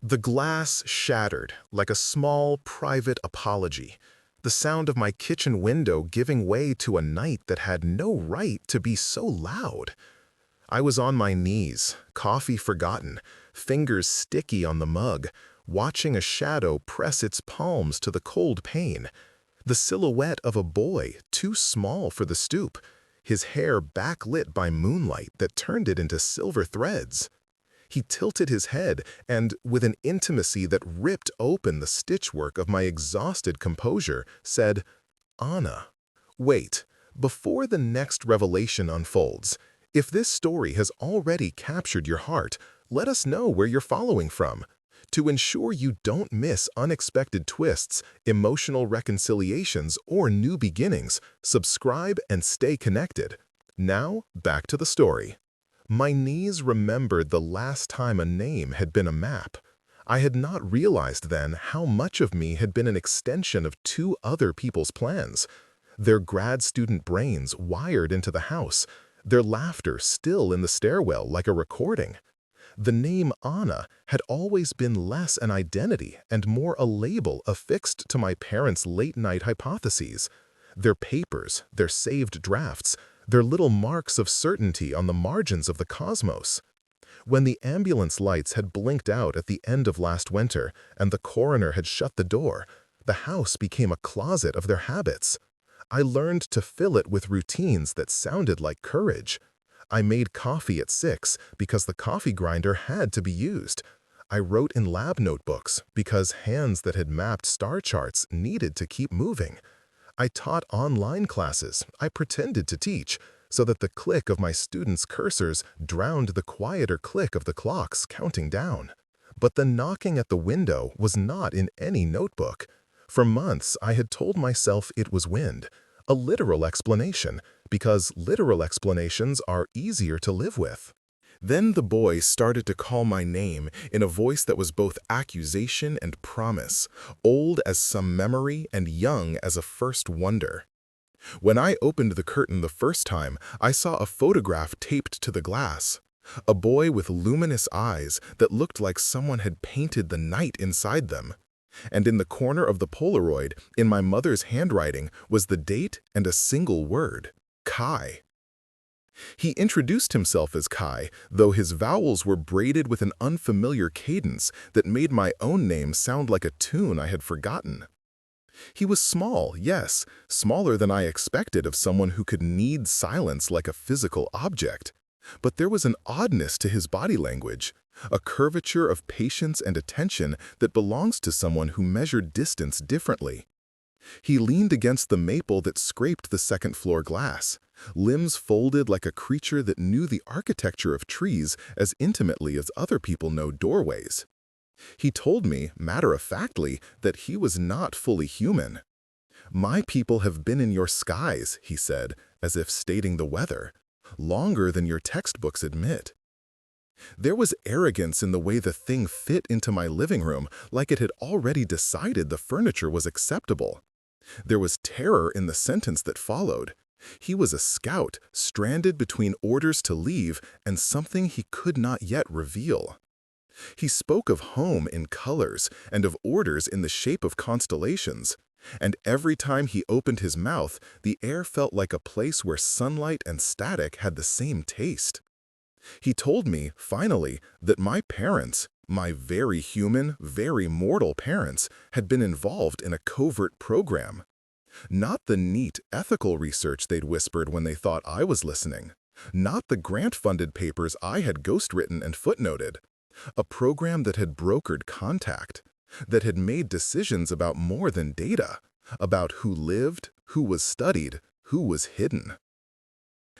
The glass shattered like a small, private apology, the sound of my kitchen window giving way to a night that had no right to be so loud. I was on my knees, coffee forgotten, fingers sticky on the mug, watching a shadow press its palms to the cold pane. The silhouette of a boy too small for the stoop, his hair backlit by moonlight that turned it into silver threads. He tilted his head and, with an intimacy that ripped open the stitchwork of my exhausted composure, said, "Anna, wait, before the next revelation unfolds, if this story has already captured your heart, let us know where you're following from. To ensure you don't miss unexpected twists, emotional reconciliations, or new beginnings, subscribe and stay connected." Now, back to the story. My knees remembered the last time a name had been a map. I had not realized then how much of me had been an extension of two other people's plans. Their grad student brains wired into the house, their laughter still in the stairwell like a recording. The name Anna had always been less an identity and more a label affixed to my parents' late-night hypotheses. Their papers, their saved drafts, their little marks of certainty on the margins of the cosmos. When the ambulance lights had blinked out at the end of last winter and the coroner had shut the door, the house became a closet of their habits. I learned to fill it with routines that sounded like courage. I made coffee at 6 because the coffee grinder had to be used. I wrote in lab notebooks because hands that had mapped star charts needed to keep moving. I taught online classes I pretended to teach, so that the click of my students' cursors drowned the quieter click of the clocks counting down. But the knocking at the window was not in any notebook. For months I had told myself it was wind, a literal explanation, because literal explanations are easier to live with. Then the boy started to call my name in a voice that was both accusation and promise, old as some memory and young as a first wonder. When I opened the curtain the first time, I saw a photograph taped to the glass. A boy with luminous eyes that looked like someone had painted the night inside them. And in the corner of the Polaroid, in my mother's handwriting, was the date and a single word, Kai. He introduced himself as Kai, though his vowels were braided with an unfamiliar cadence that made my own name sound like a tune I had forgotten. He was small, yes, smaller than I expected of someone who could need silence like a physical object. But there was an oddness to his body language, a curvature of patience and attention that belongs to someone who measured distance differently. He leaned against the maple that scraped the second-floor glass, limbs folded like a creature that knew the architecture of trees as intimately as other people know doorways. He told me, matter-of-factly, that he was not fully human. "My people have been in your skies," he said, as if stating the weather, "longer than your textbooks admit." There was arrogance in the way the thing fit into my living room, like it had already decided the furniture was acceptable. There was terror in the sentence that followed. He was a scout, stranded between orders to leave and something he could not yet reveal. He spoke of home in colors and of orders in the shape of constellations, and every time he opened his mouth, the air felt like a place where sunlight and static had the same taste. He told me, finally, that my parents, my very human, very mortal parents, had been involved in a covert program. Not the neat, ethical research they'd whispered when they thought I was listening. Not the grant-funded papers I had ghostwritten and footnoted. A program that had brokered contact, that had made decisions about more than data, about who lived, who was studied, who was hidden.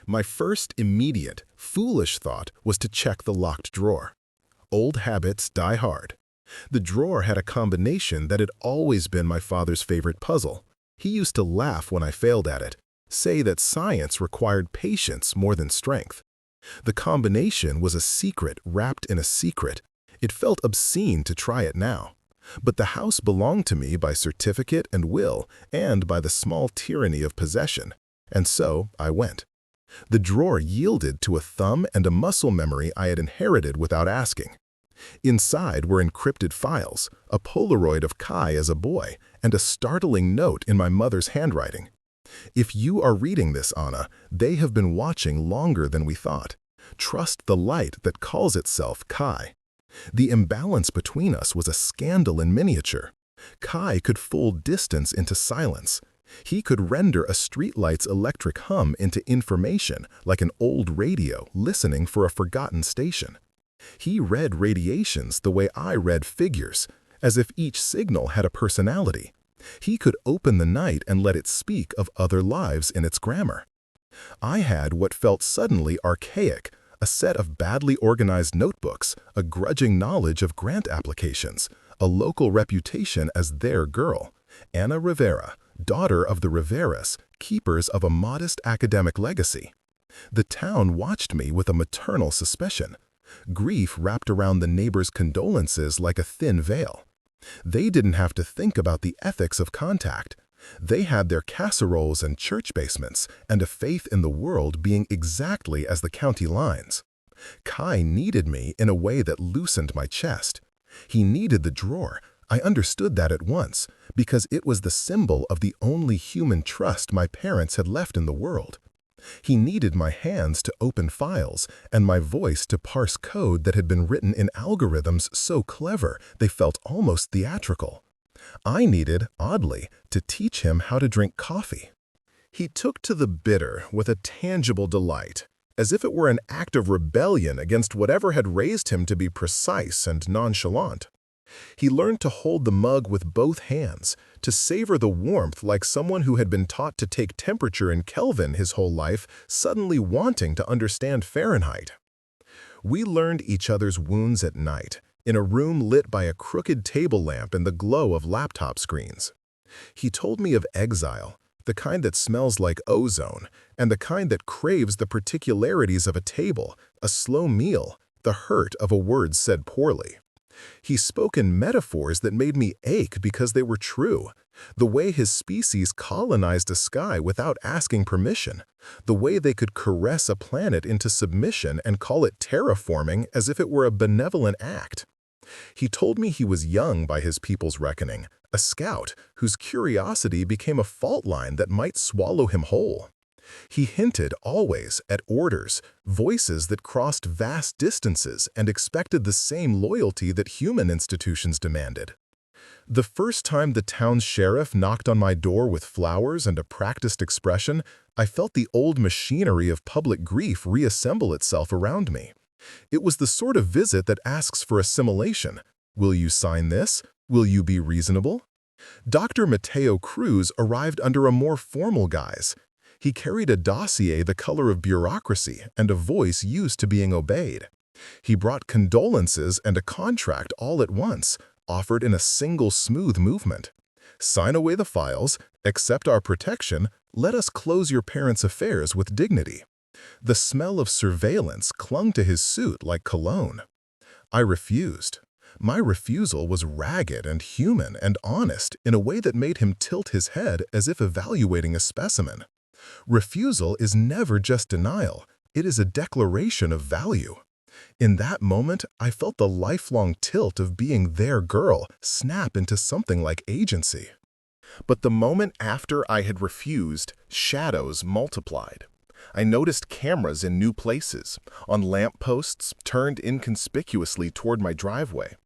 My first immediate, foolish thought was to check the locked drawer. Old habits die hard. The drawer had a combination that had always been my father's favorite puzzle. He used to laugh when I failed at it, say that science required patience more than strength. The combination was a secret wrapped in a secret. It felt obscene to try it now. But the house belonged to me by certificate and will, and by the small tyranny of possession. And so I went. The drawer yielded to a thumb and a muscle memory I had inherited without asking. Inside were encrypted files, a Polaroid of Kai as a boy, and a startling note in my mother's handwriting. If you are reading this, Anna, they have been watching longer than we thought. Trust the light that calls itself Kai. The imbalance between us was a scandal in miniature. Kai could fold distance into silence. He could render a streetlight's electric hum into information like an old radio listening for a forgotten station. He read radiations the way I read figures, as if each signal had a personality. He could open the night and let it speak of other lives in its grammar. I had what felt suddenly archaic, a set of badly organized notebooks, a grudging knowledge of grant applications, a local reputation as their girl, Anna Rivera, daughter of the Riveras, keepers of a modest academic legacy. The town watched me with a maternal suspicion. Grief wrapped around the neighbors' condolences like a thin veil. They didn't have to think about the ethics of contact. They had their casseroles and church basements, and a faith in the world being exactly as the county lines. Kai needed me in a way that loosened my chest. He needed the drawer. I understood that at once, because it was the symbol of the only human trust my parents had left in the world. He needed my hands to open files and my voice to parse code that had been written in algorithms so clever they felt almost theatrical. I needed, oddly, to teach him how to drink coffee. He took to the bitter with a tangible delight, as if it were an act of rebellion against whatever had raised him to be precise and nonchalant. He learned to hold the mug with both hands, to savor the warmth like someone who had been taught to take temperature in Kelvin his whole life, suddenly wanting to understand Fahrenheit. We learned each other's wounds at night, in a room lit by a crooked table lamp and the glow of laptop screens. He told me of exile, the kind that smells like ozone, and the kind that craves the particularities of a table, a slow meal, the hurt of a word said poorly. He spoke in metaphors that made me ache because they were true. The way his species colonized a sky without asking permission. The way they could caress a planet into submission and call it terraforming as if it were a benevolent act. He told me he was young by his people's reckoning, a scout whose curiosity became a fault line that might swallow him whole. He hinted always at orders, voices that crossed vast distances and expected the same loyalty that human institutions demanded. The first time the town's sheriff knocked on my door with flowers and a practiced expression, I felt the old machinery of public grief reassemble itself around me. It was the sort of visit that asks for assimilation. Will you sign this? Will you be reasonable? Dr. Mateo Cruz arrived under a more formal guise. He carried a dossier the color of bureaucracy and a voice used to being obeyed. He brought condolences and a contract all at once, offered in a single smooth movement. Sign away the files, accept our protection, let us close your parents' affairs with dignity. The smell of surveillance clung to his suit like cologne. I refused. My refusal was ragged and human and honest in a way that made him tilt his head as if evaluating a specimen. Refusal is never just denial, it is a declaration of value. In that moment, I felt the lifelong tilt of being their girl snap into something like agency. But the moment after I had refused, shadows multiplied. I noticed cameras in new places, on lampposts turned inconspicuously toward my driveway.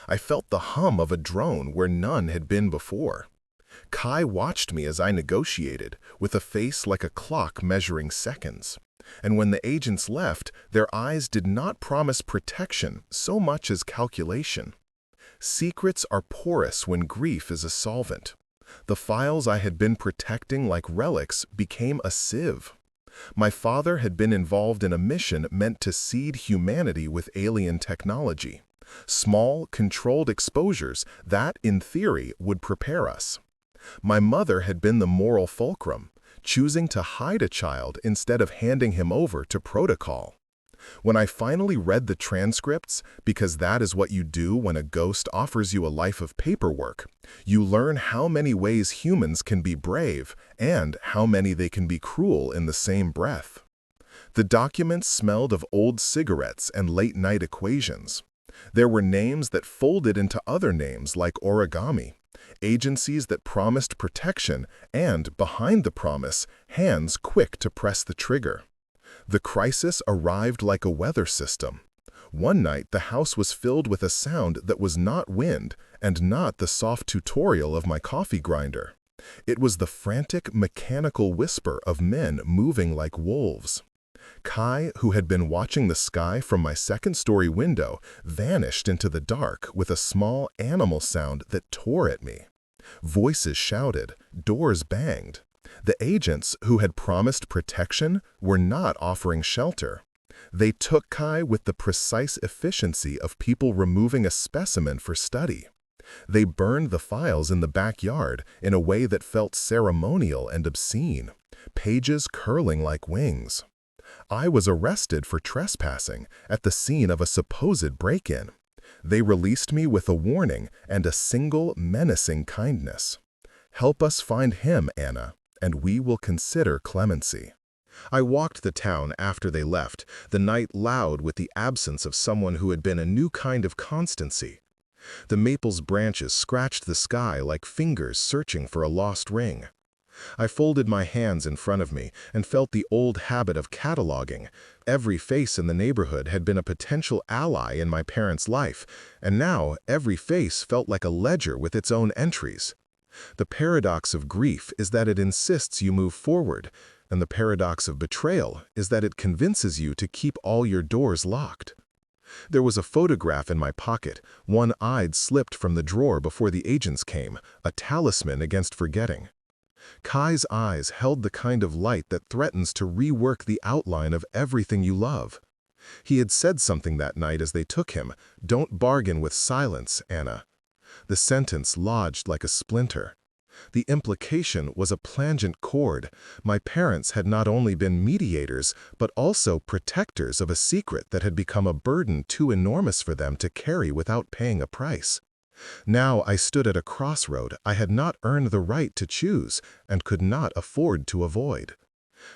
I felt the hum of a drone where none had been before. Kai watched me as I negotiated, with a face like a clock measuring seconds. And when the agents left, their eyes did not promise protection so much as calculation. Secrets are porous when grief is a solvent. The files I had been protecting like relics became a sieve. My father had been involved in a mission meant to seed humanity with alien technology. Small, controlled exposures that, in theory, would prepare us. My mother had been the moral fulcrum, choosing to hide a child instead of handing him over to protocol. When I finally read the transcripts, because that is what you do when a ghost offers you a life of paperwork, you learn how many ways humans can be brave and how many they can be cruel in the same breath. The documents smelled of old cigarettes and late-night equations. There were names that folded into other names like origami, agencies that promised protection, and, behind the promise, hands quick to press the trigger. The crisis arrived like a weather system. One night, the house was filled with a sound that was not wind and not the soft tutorial of my coffee grinder. It was the frantic, mechanical whisper of men moving like wolves. Kai, who had been watching the sky from my second-story window, vanished into the dark with a small animal sound that tore at me. Voices shouted, doors banged. The agents who had promised protection were not offering shelter. They took Kai with the precise efficiency of people removing a specimen for study. They burned the files in the backyard in a way that felt ceremonial and obscene, pages curling like wings. I was arrested for trespassing at the scene of a supposed break-in. They released me with a warning and a single menacing kindness. Help us find him, Anna, and we will consider clemency. I walked the town after they left, the night loud with the absence of someone who had been a new kind of constancy. The maple's branches scratched the sky like fingers searching for a lost ring. I folded my hands in front of me and felt the old habit of cataloging. Every face in the neighborhood had been a potential ally in my parents' life, and now every face felt like a ledger with its own entries. The paradox of grief is that it insists you move forward, and the paradox of betrayal is that it convinces you to keep all your doors locked. There was a photograph in my pocket, one-eyed slipped from the drawer before the agents came, a talisman against forgetting. Kai's eyes held the kind of light that threatens to rework the outline of everything you love. He had said something that night as they took him, "Don't bargain with silence, Anna." The sentence lodged like a splinter. The implication was a plangent chord. My parents had not only been mediators, but also protectors of a secret that had become a burden too enormous for them to carry without paying a price. Now I stood at a crossroad I had not earned the right to choose and could not afford to avoid.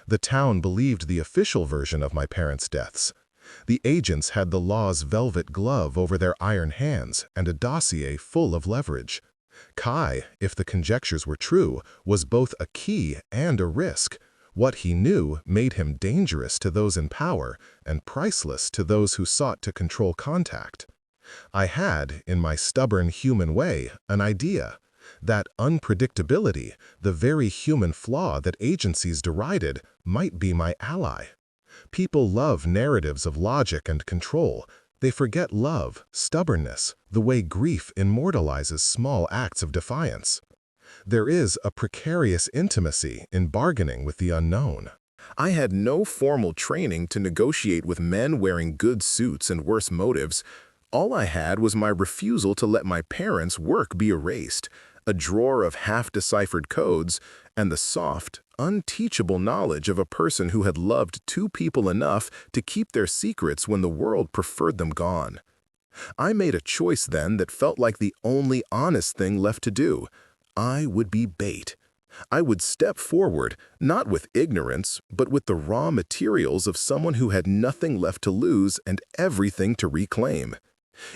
The town believed the official version of my parents' deaths. The agents had the law's velvet glove over their iron hands and a dossier full of leverage. Kai, if the conjectures were true, was both a key and a risk. What he knew made him dangerous to those in power and priceless to those who sought to control contact. I had, in my stubborn human way, an idea. That unpredictability, the very human flaw that agencies derided, might be my ally. People love narratives of logic and control. They forget love, stubbornness, the way grief immortalizes small acts of defiance. There is a precarious intimacy in bargaining with the unknown. I had no formal training to negotiate with men wearing good suits and worse motives. All I had was my refusal to let my parents' work be erased, a drawer of half-deciphered codes, and the soft, unteachable knowledge of a person who had loved two people enough to keep their secrets when the world preferred them gone. I made a choice then that felt like the only honest thing left to do. I would be bait. I would step forward, not with ignorance, but with the raw materials of someone who had nothing left to lose and everything to reclaim.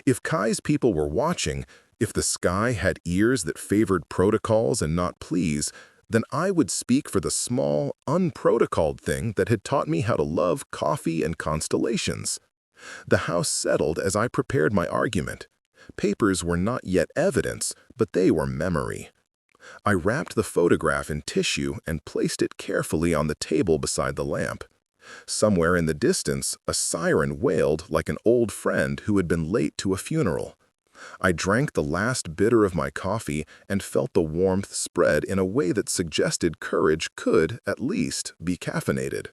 If Kai's people were watching, if the sky had ears that favored protocols and not pleas, then I would speak for the small, unprotocoled thing that had taught me how to love coffee and constellations. The house settled as I prepared my argument. Papers were not yet evidence, but they were memory. I wrapped the photograph in tissue and placed it carefully on the table beside the lamp. Somewhere in the distance, a siren wailed like an old friend who had been late to a funeral. I drank the last bitter of my coffee and felt the warmth spread in a way that suggested courage could, at least, be caffeinated.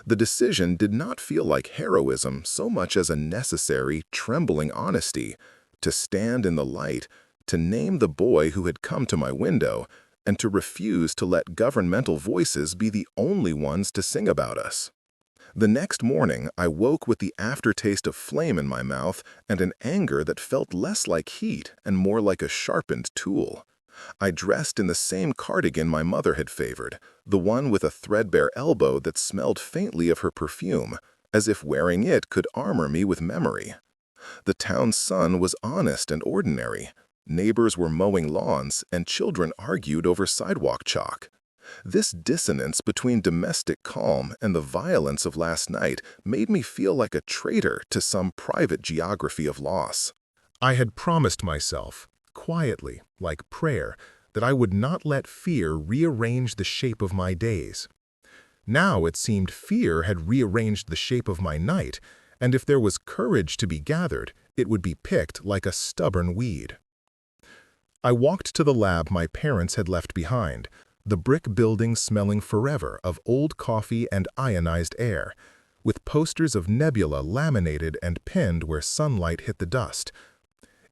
The decision did not feel like heroism so much as a necessary, trembling honesty, to stand in the light, to name the boy who had come to my window, and to refuse to let governmental voices be the only ones to sing about us. The next morning, I woke with the aftertaste of flame in my mouth and an anger that felt less like heat and more like a sharpened tool. I dressed in the same cardigan my mother had favored, the one with a threadbare elbow that smelled faintly of her perfume, as if wearing it could armor me with memory. The town's sun was honest and ordinary. Neighbors were mowing lawns, and children argued over sidewalk chalk. This dissonance between domestic calm and the violence of last night made me feel like a traitor to some private geography of loss. I had promised myself, quietly, like prayer, that I would not let fear rearrange the shape of my days. Now it seemed fear had rearranged the shape of my night, and if there was courage to be gathered, it would be picked like a stubborn weed. I walked to the lab my parents had left behind, the brick building smelling forever of old coffee and ionized air, with posters of nebula laminated and pinned where sunlight hit the dust.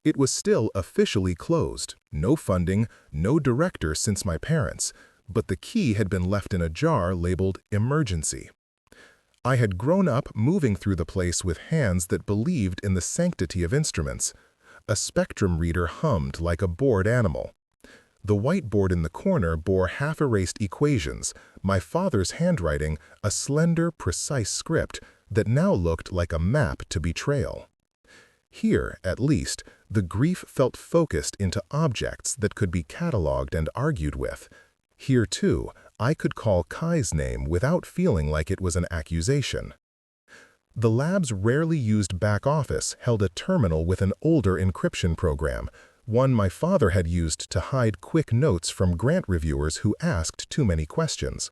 It was still officially closed, no funding, no director since my parents, but the key had been left in a jar labeled emergency. I had grown up moving through the place with hands that believed in the sanctity of instruments. A spectrum reader hummed like a bored animal. The whiteboard in the corner bore half-erased equations, my father's handwriting a slender, precise script that now looked like a map to betrayal. Here, at least, the grief felt focused into objects that could be cataloged and argued with. Here, too, I could call Kai's name without feeling like it was an accusation. The lab's rarely used back office held a terminal with an older encryption program, one my father had used to hide quick notes from grant reviewers who asked too many questions.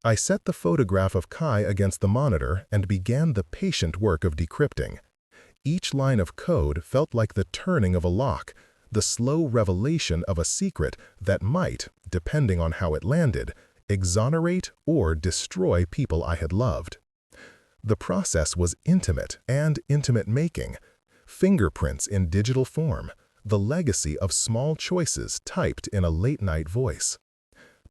I set the photograph of Kai against the monitor and began the patient work of decrypting. Each line of code felt like the turning of a lock, the slow revelation of a secret that might, depending on how it landed, exonerate or destroy people I had loved. The process was intimate and intimate-making, fingerprints in digital form, the legacy of small choices typed in a late-night voice.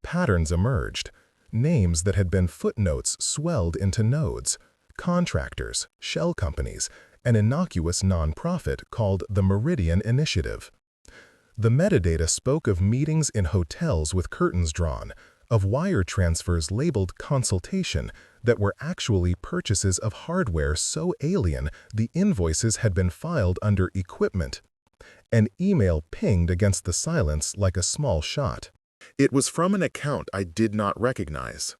Patterns emerged, names that had been footnotes swelled into nodes, contractors, shell companies, an innocuous nonprofit called the Meridian Initiative. The metadata spoke of meetings in hotels with curtains drawn, of wire transfers labeled consultation that were actually purchases of hardware so alien the invoices had been filed under equipment. An email pinged against the silence like a small shot. It was from an account I did not recognize.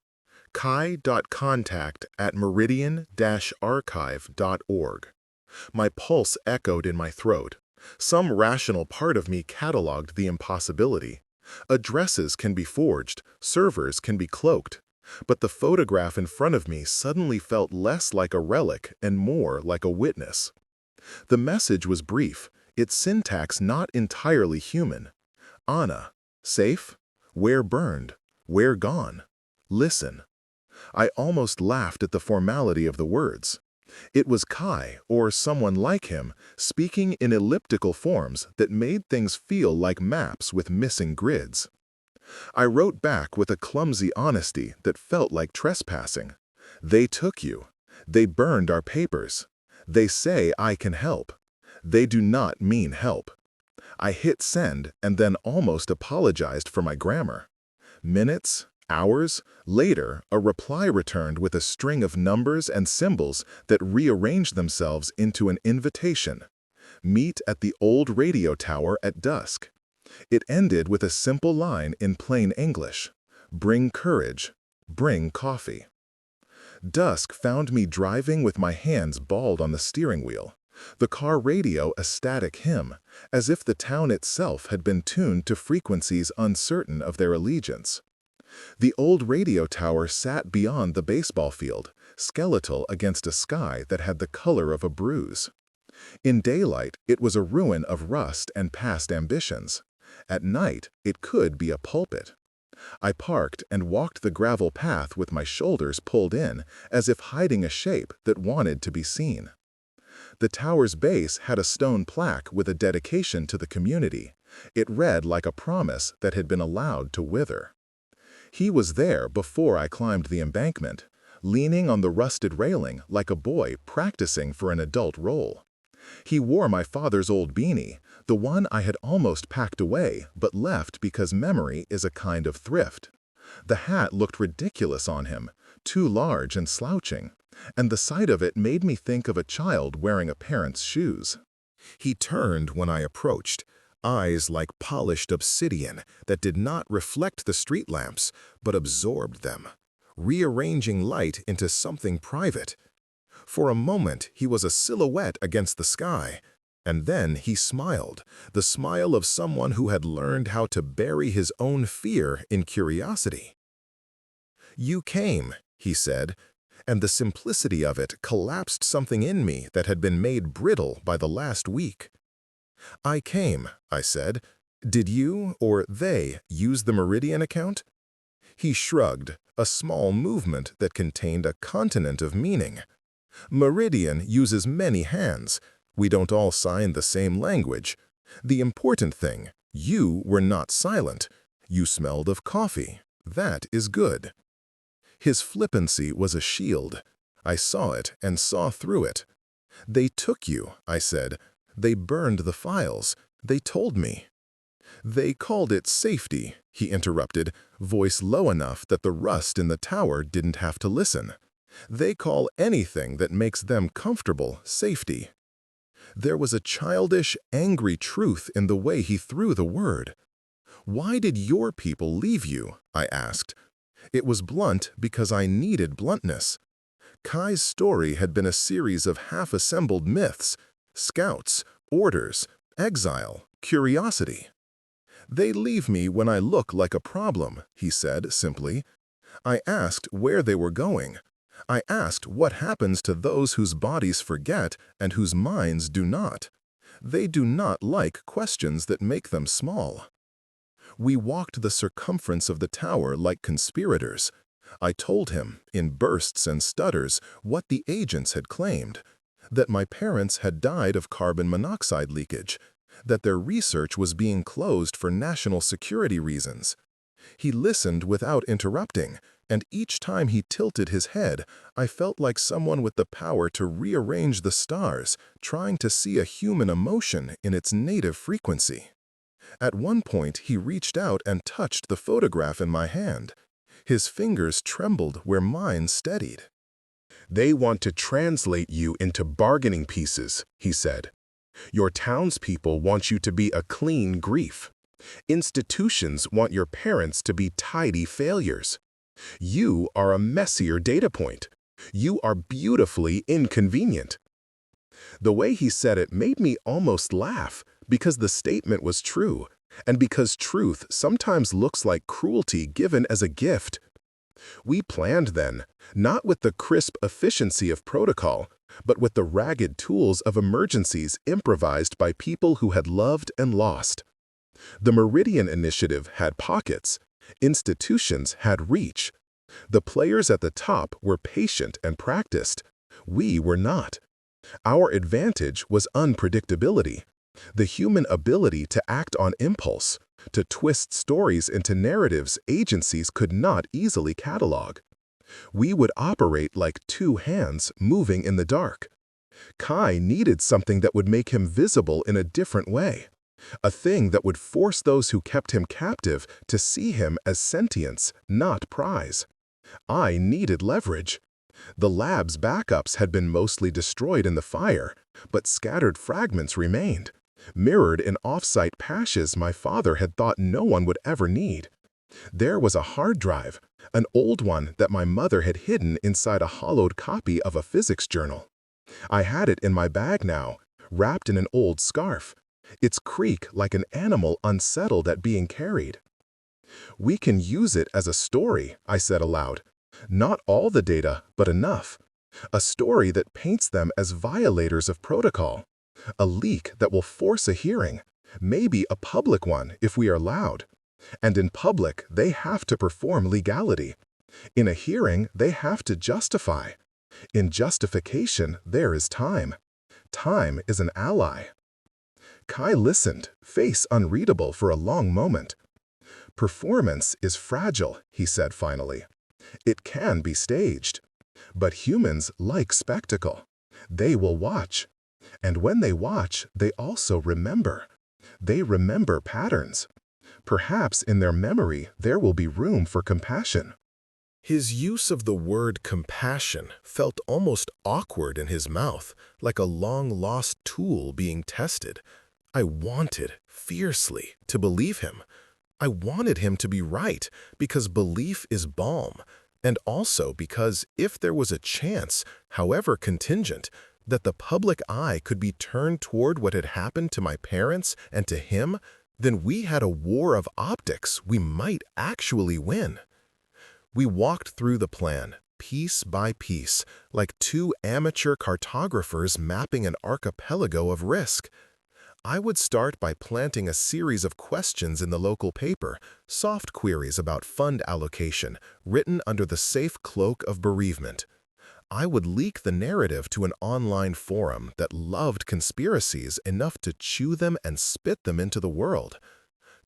kai.contact@meridian-archive.org. My pulse echoed in my throat. Some rational part of me cataloged the impossibility. Addresses can be forged, servers can be cloaked, but the photograph in front of me suddenly felt less like a relic and more like a witness. The message was brief, its syntax not entirely human. Anna, safe? Where burned? Where gone? Listen. I almost laughed at the formality of the words. It was Kai, or someone like him, speaking in elliptical forms that made things feel like maps with missing grids. I wrote back with a clumsy honesty that felt like trespassing. They took you. They burned our papers. They say I can help. They do not mean help. I hit send and then almost apologized for my grammar. Minutes, hours later, a reply returned with a string of numbers and symbols that rearranged themselves into an invitation. Meet at the old radio tower at dusk. It ended with a simple line in plain English. Bring courage. Bring coffee. Dusk found me driving with my hands balled on the steering wheel. The car radio a static hymn, as if the town itself had been tuned to frequencies uncertain of their allegiance. The old radio tower sat beyond the baseball field, skeletal against a sky that had the color of a bruise. In daylight, it was a ruin of rust and past ambitions. At night, it could be a pulpit. I parked and walked the gravel path with my shoulders pulled in, as if hiding a shape that wanted to be seen. The tower's base had a stone plaque with a dedication to the community. It read like a promise that had been allowed to wither. He was there before I climbed the embankment, leaning on the rusted railing like a boy practicing for an adult role. He wore my father's old beanie, the one I had almost packed away but left because memory is a kind of thrift. The hat looked ridiculous on him, too large and slouching. and the sight of it made me think of a child wearing a parent's shoes. He turned when I approached, eyes like polished obsidian that did not reflect the street lamps, but absorbed them, rearranging light into something private. For a moment, he was a silhouette against the sky, and then he smiled, the smile of someone who had learned how to bury his own fear in curiosity. "You came," he said, and the simplicity of it collapsed something in me that had been made brittle by the last week. "I came," I said. "Did you, or they, use the Meridian account?" He shrugged, a small movement that contained a continent of meaning. "Meridian uses many hands. We don't all sign the same language. The important thing, you were not silent. You smelled of coffee. That is good." His flippancy was a shield. I saw it and saw through it. "They took you," I said. "They burned the files. They told me." "They called it safety," he interrupted, voice low enough that the rust in the tower didn't have to listen. "They call anything that makes them comfortable safety." There was a childish, angry truth in the way he threw the word. "Why did your people leave you?" I asked. It was blunt because I needed bluntness. Kai's story had been a series of half-assembled myths: scouts, orders, exile, curiosity. "They leave me when I look like a problem," he said simply. I asked where they were going. I asked what happens to those whose bodies forget and whose minds do not. They do not like questions that make them small. We walked the circumference of the tower like conspirators. I told him, in bursts and stutters, what the agents had claimed: that my parents had died of carbon monoxide leakage, that their research was being closed for national security reasons. He listened without interrupting, and each time he tilted his head, I felt like someone with the power to rearrange the stars, trying to see a human emotion in its native frequency. At one point, he reached out and touched the photograph in my hand. His fingers trembled where mine steadied. "They want to translate you into bargaining pieces," he said. "Your townspeople want you to be a clean grief. Institutions want your parents to be tidy failures. You are a messier data point. You are beautifully inconvenient." The way he said it made me almost laugh, because the statement was true, and because truth sometimes looks like cruelty given as a gift. We planned then, not with the crisp efficiency of protocol, but with the ragged tools of emergencies improvised by people who had loved and lost. The Meridian Initiative had pockets. Institutions had reach. The players at the top were patient and practiced. We were not. Our advantage was unpredictability, the human ability to act on impulse, to twist stories into narratives agencies could not easily catalog. We would operate like two hands moving in the dark. Kai needed something that would make him visible in a different way, a thing that would force those who kept him captive to see him as sentience, not prize. I needed leverage. The lab's backups had been mostly destroyed in the fire, but scattered fragments remained, mirrored in off-site patches my father had thought no one would ever need. There was a hard drive, an old one that my mother had hidden inside a hollowed copy of a physics journal. I had it in my bag now, wrapped in an old scarf, its creak like an animal unsettled at being carried. "We can use it as a story," I said aloud. "Not all the data, but enough. A story that paints them as violators of protocol. A leak that will force a hearing, maybe a public one if we are loud. And in public, they have to perform legality. In a hearing, they have to justify. In justification, there is time. Time is an ally." Kai listened, face unreadable for a long moment. "Performance is fragile," he said finally. "It can be staged. But humans like spectacle. They will watch. And when they watch, they also remember. They remember patterns. Perhaps in their memory there will be room for compassion." His use of the word compassion felt almost awkward in his mouth, like a long-lost tool being tested. I wanted, fiercely, to believe him. I wanted him to be right, because belief is balm, and also because if there was a chance, however contingent, that the public eye could be turned toward what had happened to my parents and to him, then we had a war of optics we might actually win. We walked through the plan, piece by piece, like two amateur cartographers mapping an archipelago of risk. I would start by planting a series of questions in the local paper, soft queries about fund allocation, written under the safe cloak of bereavement. I would leak the narrative to an online forum that loved conspiracies enough to chew them and spit them into the world.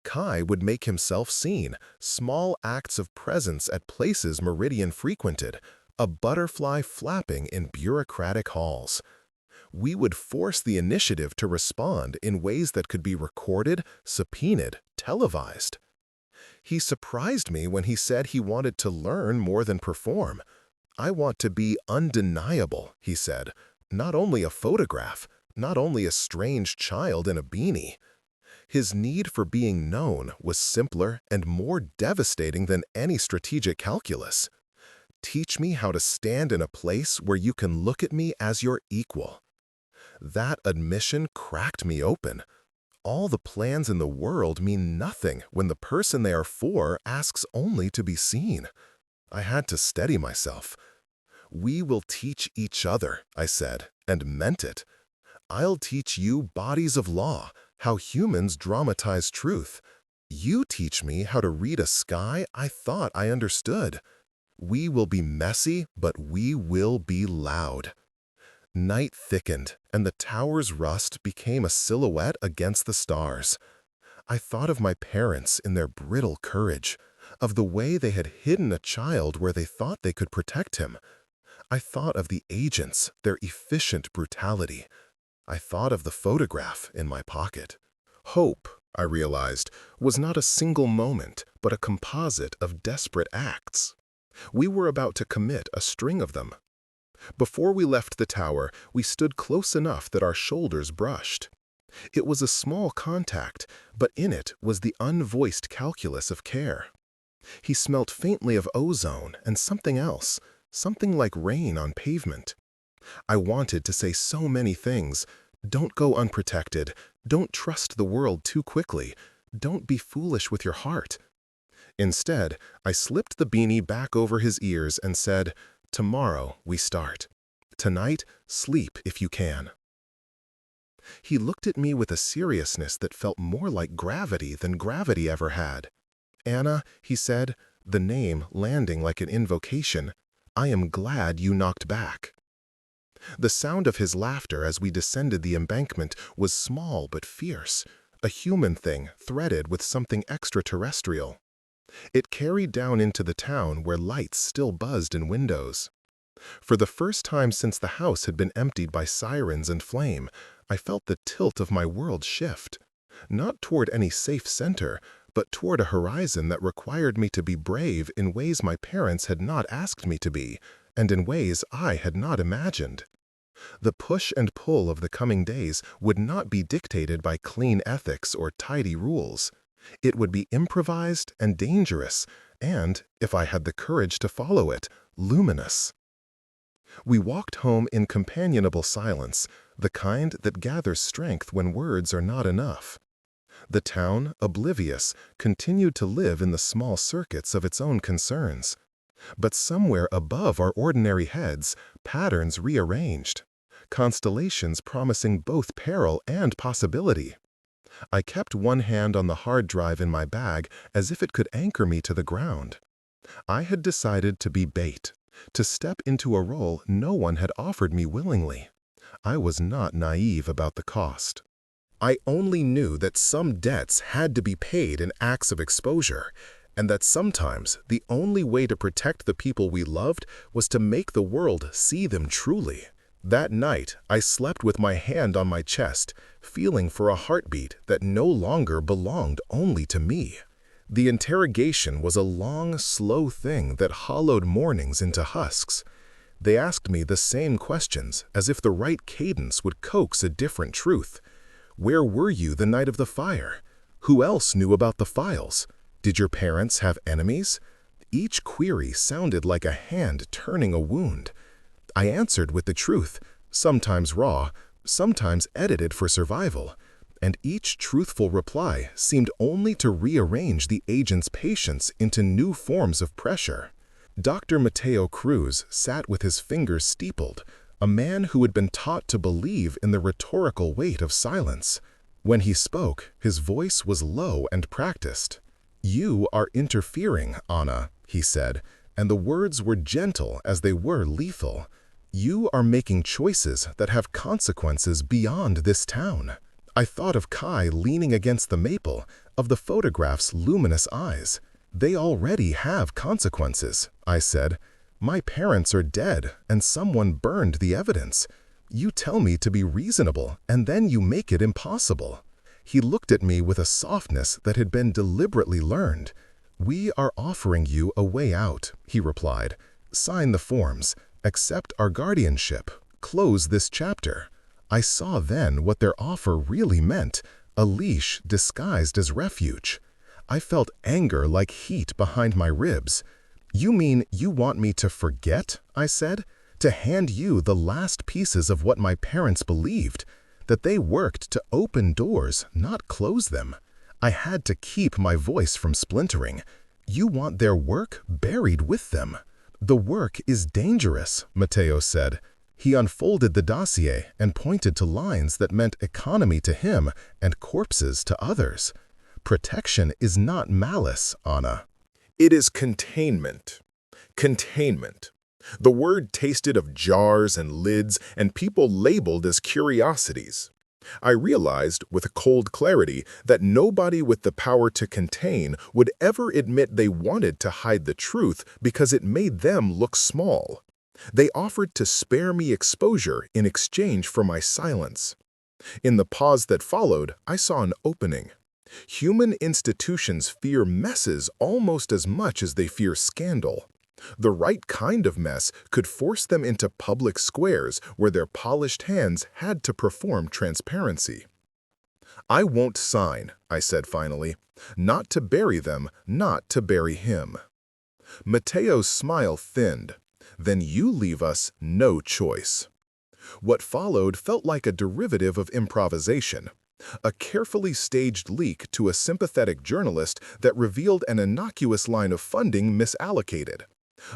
Kai would make himself seen, small acts of presence at places Meridian frequented, a butterfly flapping in bureaucratic halls. We would force the initiative to respond in ways that could be recorded, subpoenaed, televised. He surprised me when he said he wanted to learn more than perform. "I want to be undeniable," he said, "not only a photograph, not only a strange child in a beanie." His need for being known was simpler and more devastating than any strategic calculus. "Teach me how to stand in a place where you can look at me as your equal." That admission cracked me open. All the plans in the world mean nothing when the person they are for asks only to be seen. I had to steady myself. "We will teach each other," I said, and meant it. "I'll teach you bodies of law, how humans dramatize truth. You teach me how to read a sky I thought I understood. We will be messy, but we will be loud." Night thickened, and the tower's rust became a silhouette against the stars. I thought of my parents in their brittle courage, of the way they had hidden a child where they thought they could protect him. I thought of the agents, their efficient brutality. I thought of the photograph in my pocket. Hope, I realized, was not a single moment, but a composite of desperate acts. We were about to commit a string of them. Before we left the tower, we stood close enough that our shoulders brushed. It was a small contact, but in it was the unvoiced calculus of care. He smelt faintly of ozone and something else, something like rain on pavement. I wanted to say so many things. Don't go unprotected. Don't trust the world too quickly. Don't be foolish with your heart. Instead, I slipped the beanie back over his ears and said, "Tomorrow we start. Tonight, sleep if you can." He looked at me with a seriousness that felt more like gravity than gravity ever had. "Anna," he said, the name landing like an invocation, "I am glad you knocked back." The sound of his laughter as we descended the embankment was small but fierce, a human thing threaded with something extraterrestrial. It carried down into the town where lights still buzzed in windows. For the first time since the house had been emptied by sirens and flame, I felt the tilt of my world shift, not toward any safe center, but toward a horizon that required me to be brave in ways my parents had not asked me to be, and in ways I had not imagined. The push and pull of the coming days would not be dictated by clean ethics or tidy rules. It would be improvised and dangerous, and, if I had the courage to follow it, luminous. We walked home in companionable silence, the kind that gathers strength when words are not enough. The town, oblivious, continued to live in the small circuits of its own concerns. But somewhere above our ordinary heads, patterns rearranged, constellations promising both peril and possibility. I kept one hand on the hard drive in my bag as if it could anchor me to the ground. I had decided to be bait, to step into a role no one had offered me willingly. I was not naive about the cost. I only knew that some debts had to be paid in acts of exposure, and that sometimes the only way to protect the people we loved was to make the world see them truly. That night, I slept with my hand on my chest, feeling for a heartbeat that no longer belonged only to me. The interrogation was a long, slow thing that hollowed mornings into husks. They asked me the same questions, as if the right cadence would coax a different truth. Where were you the night of the fire? Who else knew about the files? Did your parents have enemies? Each query sounded like a hand turning a wound. I answered with the truth, sometimes raw, sometimes edited for survival, and each truthful reply seemed only to rearrange the agent's patience into new forms of pressure. Dr. Mateo Cruz sat with his fingers steepled, a man who had been taught to believe in the rhetorical weight of silence. When he spoke, his voice was low and practiced. "You are interfering, Anna," he said, and the words were gentle as they were lethal. "You are making choices that have consequences beyond this town." I thought of Kai leaning against the maple, of the photograph's luminous eyes. "They already have consequences," I said. "My parents are dead, and someone burned the evidence. You tell me to be reasonable, and then you make it impossible." He looked at me with a softness that had been deliberately learned. "We are offering you a way out," he replied. "Sign the forms, accept our guardianship, close this chapter." I saw then what their offer really meant, a leash disguised as refuge. I felt anger like heat behind my ribs. "You mean you want me to forget?" I said. "To hand you the last pieces of what my parents believed, that they worked to open doors, not close them." I had to keep my voice from splintering. "You want their work buried with them." "The work is dangerous," Mateo said. He unfolded the dossier and pointed to lines that meant economy to him and corpses to others. "Protection is not malice, Anna. It is containment. Containment." The word tasted of jars and lids and people labeled as curiosities. I realized, with a cold clarity, that nobody with the power to contain would ever admit they wanted to hide the truth because it made them look small. They offered to spare me exposure in exchange for my silence. In the pause that followed, I saw an opening. Human institutions fear messes almost as much as they fear scandal. The right kind of mess could force them into public squares where their polished hands had to perform transparency. "I won't sign," I said finally. "Not to bury them, not to bury him." Mateo's smile thinned. "Then you leave us no choice." What followed felt like a derivative of improvisation, a carefully staged leak to a sympathetic journalist that revealed an innocuous line of funding misallocated,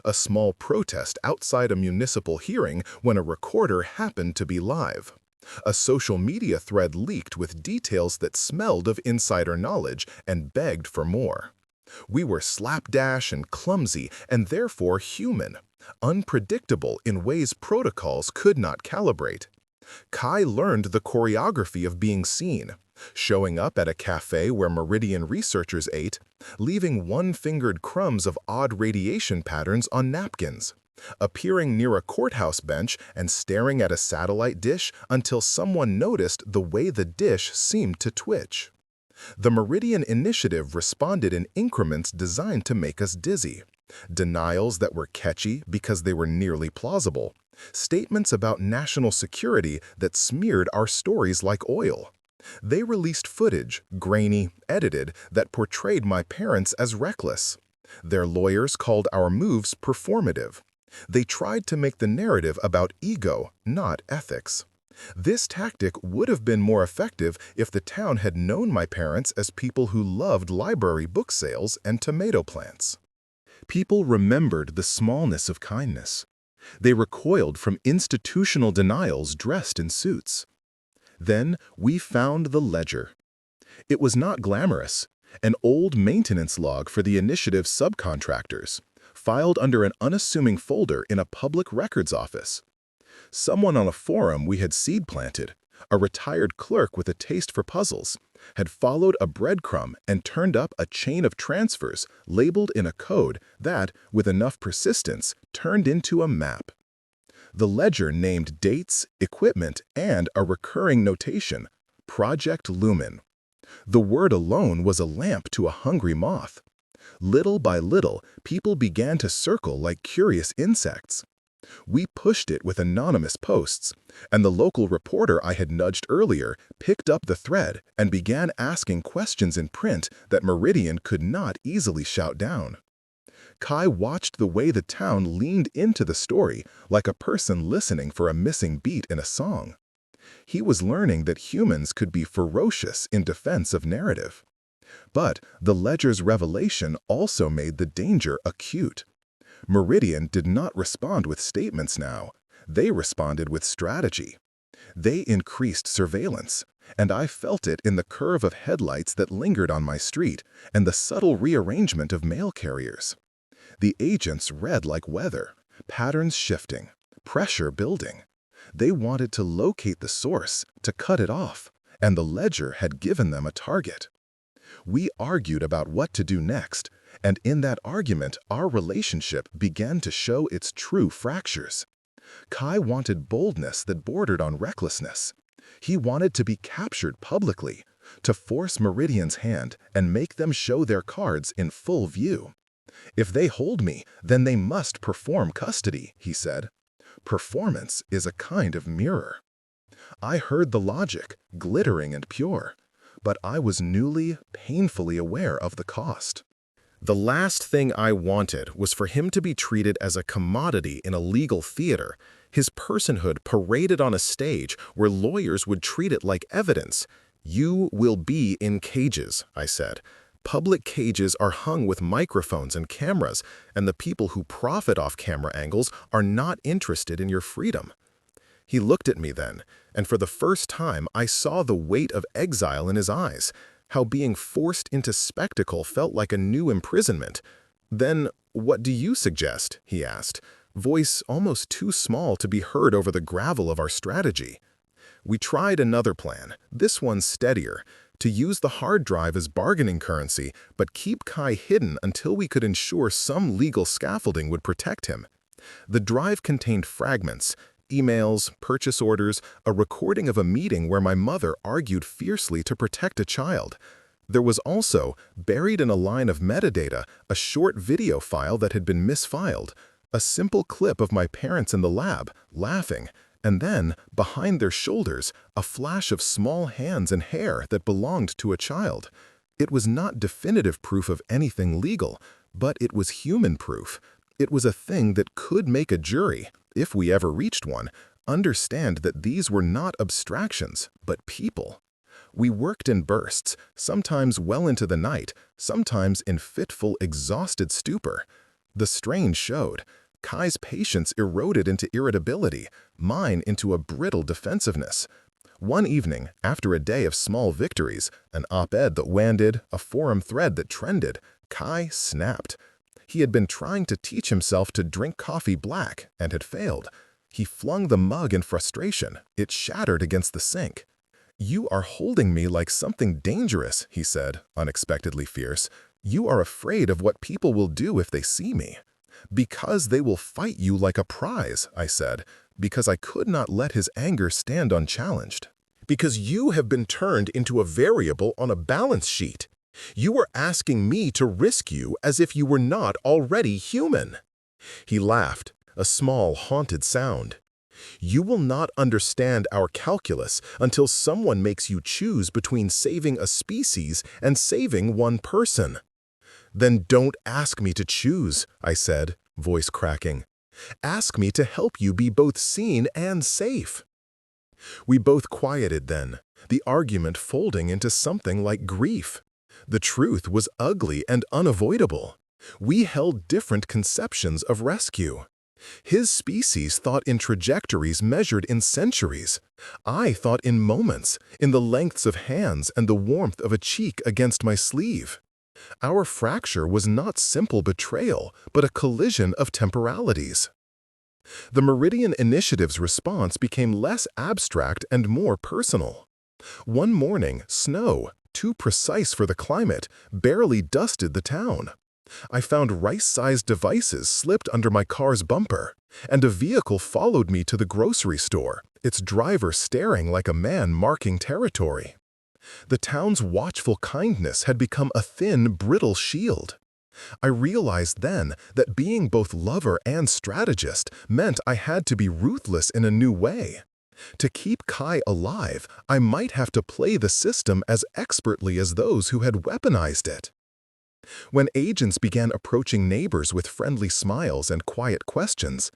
a small protest outside a municipal hearing when a recorder happened to be live, a social media thread leaked with details that smelled of insider knowledge and begged for more. We were slapdash and clumsy and therefore human, unpredictable in ways protocols could not calibrate. Kai learned the choreography of being seen, showing up at a cafe where Meridian researchers ate, leaving one-fingered crumbs of odd radiation patterns on napkins, appearing near a courthouse bench and staring at a satellite dish until someone noticed the way the dish seemed to twitch. The Meridian Initiative responded in increments designed to make us dizzy. Denials that were catchy because they were nearly plausible. Statements about national security that smeared our stories like oil. They released footage, grainy, edited, that portrayed my parents as reckless. Their lawyers called our moves performative. They tried to make the narrative about ego, not ethics. This tactic would have been more effective if the town had known my parents as people who loved library book sales and tomato plants. People remembered the smallness of kindness. They recoiled from institutional denials dressed in suits. Then we found the ledger. It was not glamorous, an old maintenance log for the initiative's subcontractors, filed under an unassuming folder in a public records office. Someone on a forum we had seed planted, a retired clerk with a taste for puzzles, had followed a breadcrumb and turned up a chain of transfers labeled in a code that, with enough persistence, turned into a map. The ledger named dates, equipment, and a recurring notation, Project Lumen. The word alone was a lamp to a hungry moth. Little by little, people began to circle like curious insects. We pushed it with anonymous posts, and the local reporter I had nudged earlier picked up the thread and began asking questions in print that Meridian could not easily shout down. Kai watched the way the town leaned into the story like a person listening for a missing beat in a song. He was learning that humans could be ferocious in defense of narrative. But the ledger's revelation also made the danger acute. Meridian did not respond with statements now. They responded with strategy. They increased surveillance, and I felt it in the curve of headlights that lingered on my street and the subtle rearrangement of mail carriers. The agents read like weather, patterns shifting, pressure building. They wanted to locate the source, to cut it off, and the ledger had given them a target. We argued about what to do next, and in that argument our relationship began to show its true fractures. Kai wanted boldness that bordered on recklessness. He wanted to be captured publicly, to force Meridian's hand and make them show their cards in full view. "If they hold me, then they must perform custody," he said. Performance is a kind of mirror. I heard the logic, glittering and pure, but I was newly, painfully aware of the cost. The last thing I wanted was for him to be treated as a commodity in a legal theater, his personhood paraded on a stage where lawyers would treat it like evidence. "You will be in cages," I said. "Public cages are hung with microphones and cameras, and the people who profit off camera angles are not interested in your freedom." He looked at me then, and for the first time I saw the weight of exile in his eyes, how being forced into spectacle felt like a new imprisonment. "Then what do you suggest?" he asked, voice almost too small to be heard over the gravel of our strategy. We tried another plan, this one steadier, to use the hard drive as bargaining currency, but keep Kai hidden until we could ensure some legal scaffolding would protect him. The drive contained fragments, emails, purchase orders, a recording of a meeting where my mother argued fiercely to protect a child. There was also, buried in a line of metadata, a short video file that had been misfiled, a simple clip of my parents in the lab, laughing, and then, behind their shoulders, a flash of small hands and hair that belonged to a child. It was not definitive proof of anything legal, but it was human proof. It was a thing that could make a jury, if we ever reached one, understand that these were not abstractions, but people. We worked in bursts, sometimes well into the night, sometimes in fitful, exhausted stupor. The strain showed. Kai's patience eroded into irritability, mine into a brittle defensiveness. One evening, after a day of small victories, an op-ed that landed, a forum thread that trended, Kai snapped. He had been trying to teach himself to drink coffee black and had failed. He flung the mug in frustration. It shattered against the sink. "You are holding me like something dangerous," he said, unexpectedly fierce. "You are afraid of what people will do if they see me." "Because they will fight you like a prize," I said, because I could not let his anger stand unchallenged. "Because you have been turned into a variable on a balance sheet. You are asking me to risk you as if you were not already human." He laughed, a small, haunted sound. "You will not understand our calculus until someone makes you choose between saving a species and saving one person." "Then don't ask me to choose," I said, voice cracking. "Ask me to help you be both seen and safe." We both quieted then, the argument folding into something like grief. The truth was ugly and unavoidable. We held different conceptions of rescue. His species thought in trajectories measured in centuries. I thought in moments, in the lengths of hands and the warmth of a cheek against my sleeve. Our fracture was not simple betrayal, but a collision of temporalities. The Meridian Initiative's response became less abstract and more personal. One morning, snow, too precise for the climate, barely dusted the town. I found rice-sized devices slipped under my car's bumper, and a vehicle followed me to the grocery store, its driver staring like a man marking territory. The town's watchful kindness had become a thin, brittle shield. I realized then that being both lover and strategist meant I had to be ruthless in a new way. To keep Kai alive, I might have to play the system as expertly as those who had weaponized it. When agents began approaching neighbors with friendly smiles and quiet questions,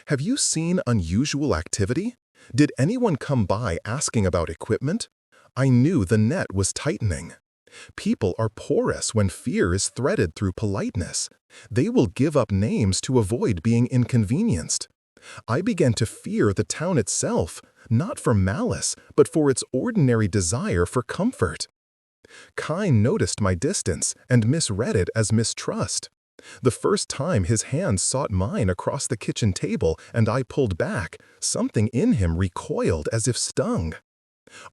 "Have you seen unusual activity? Did anyone come by asking about equipment?" I knew the net was tightening. People are porous when fear is threaded through politeness. They will give up names to avoid being inconvenienced. I began to fear the town itself, not for malice, but for its ordinary desire for comfort. Kai noticed my distance and misread it as mistrust. The first time his hand sought mine across the kitchen table and I pulled back, something in him recoiled as if stung.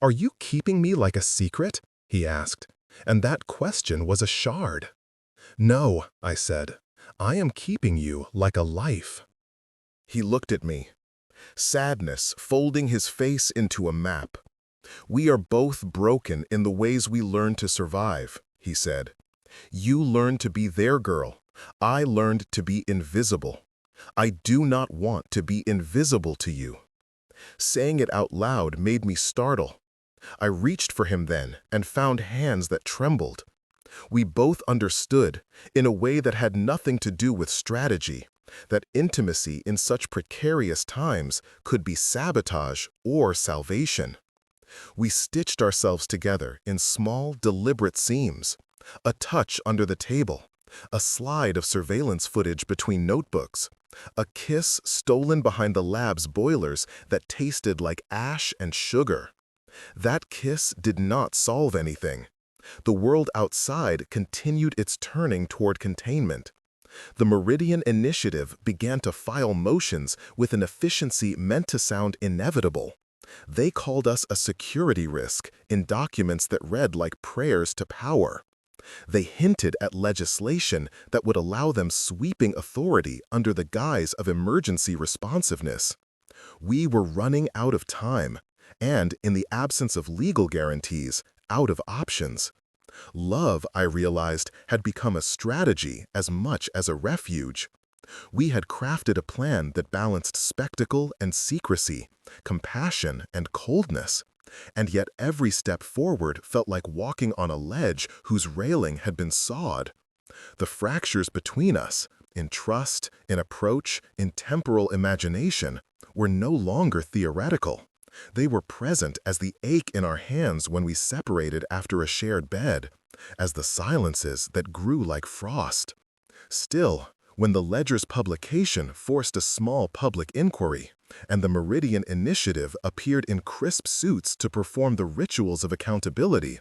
"Are you keeping me like a secret?" he asked, and that question was a shard. "No," I said, "I am keeping you like a life." He looked at me, sadness folding his face into a map. "We are both broken in the ways we learned to survive," he said. "You learned to be their girl. I learned to be invisible. I do not want to be invisible to you." Saying it out loud made me startle. I reached for him then and found hands that trembled. We both understood, in a way that had nothing to do with strategy, that intimacy in such precarious times could be sabotage or salvation. We stitched ourselves together in small, deliberate seams. A touch under the table, a slide of surveillance footage between notebooks, a kiss stolen behind the lab's boilers that tasted like ash and sugar. That kiss did not solve anything. The world outside continued its turning toward containment. The Meridian Initiative began to file motions with an efficiency meant to sound inevitable. They called us a security risk in documents that read like prayers to power. They hinted at legislation that would allow them sweeping authority under the guise of emergency responsiveness. We were running out of time, and in the absence of legal guarantees, out of options. Love, I realized, had become a strategy as much as a refuge. We had crafted a plan that balanced spectacle and secrecy, compassion and coldness, and yet every step forward felt like walking on a ledge whose railing had been sawed. The fractures between us, in trust, in approach, in temporal imagination, were no longer theoretical. They were present as the ache in our hands when we separated after a shared bed, as the silences that grew like frost. Still, when the Ledger's publication forced a small public inquiry, and the Meridian Initiative appeared in crisp suits to perform the rituals of accountability,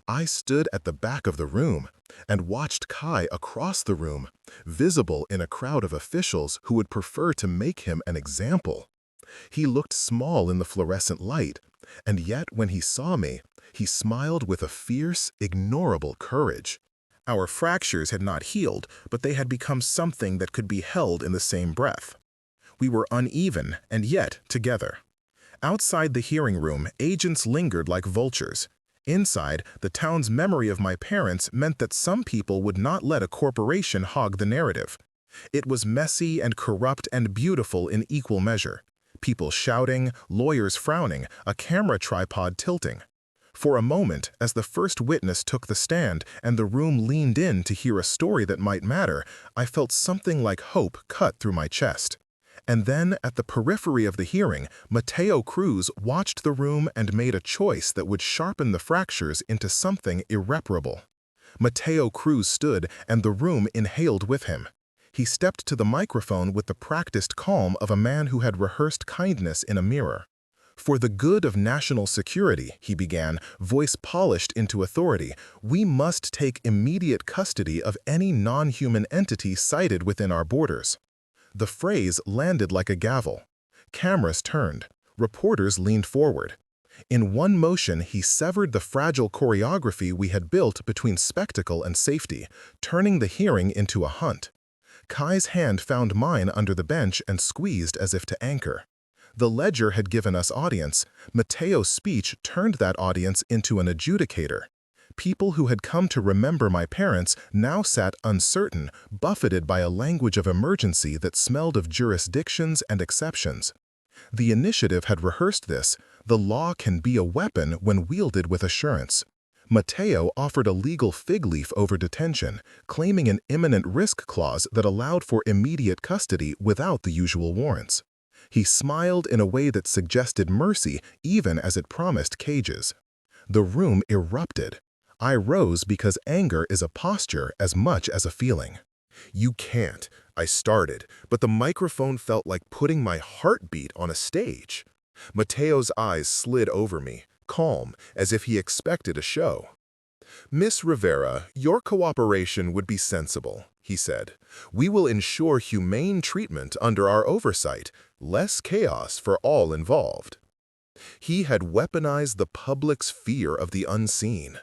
I stood at the back of the room and watched Kai across the room, visible in a crowd of officials who would prefer to make him an example. He looked small in the fluorescent light, and yet when he saw me, he smiled with a fierce, ignorable courage. Our fractures had not healed, but they had become something that could be held in the same breath. We were uneven, and yet together. Outside the hearing room, agents lingered like vultures. Inside, the town's memory of my parents meant that some people would not let a corporation hog the narrative. It was messy and corrupt and beautiful in equal measure. People shouting, lawyers frowning, a camera tripod tilting. For a moment, as the first witness took the stand and the room leaned in to hear a story that might matter, I felt something like hope cut through my chest. And then, at the periphery of the hearing, Mateo Cruz watched the room and made a choice that would sharpen the fractures into something irreparable. Mateo Cruz stood, and the room inhaled with him. He stepped to the microphone with the practiced calm of a man who had rehearsed kindness in a mirror. "For the good of national security," he began, voice polished into authority, "we must take immediate custody of any non-human entity sighted within our borders." The phrase landed like a gavel. Cameras turned. Reporters leaned forward. In one motion, he severed the fragile choreography we had built between spectacle and safety, turning the hearing into a hunt. Kai's hand found mine under the bench and squeezed as if to anchor. The ledger had given us audience. Mateo's speech turned that audience into an adjudicator. People who had come to remember my parents now sat uncertain, buffeted by a language of emergency that smelled of jurisdictions and exceptions. The initiative had rehearsed this. The law can be a weapon when wielded with assurance. Mateo offered a legal fig leaf over detention, claiming an imminent risk clause that allowed for immediate custody without the usual warrants. He smiled in a way that suggested mercy even as it promised cages. The room erupted. I rose because anger is a posture as much as a feeling. "You can't," I started, but the microphone felt like putting my heartbeat on a stage. Mateo's eyes slid over me, calm, as if he expected a show. "Miss Rivera, your cooperation would be sensible," he said. "We will ensure humane treatment under our oversight, less chaos for all involved." He had weaponized the public's fear of the unseen.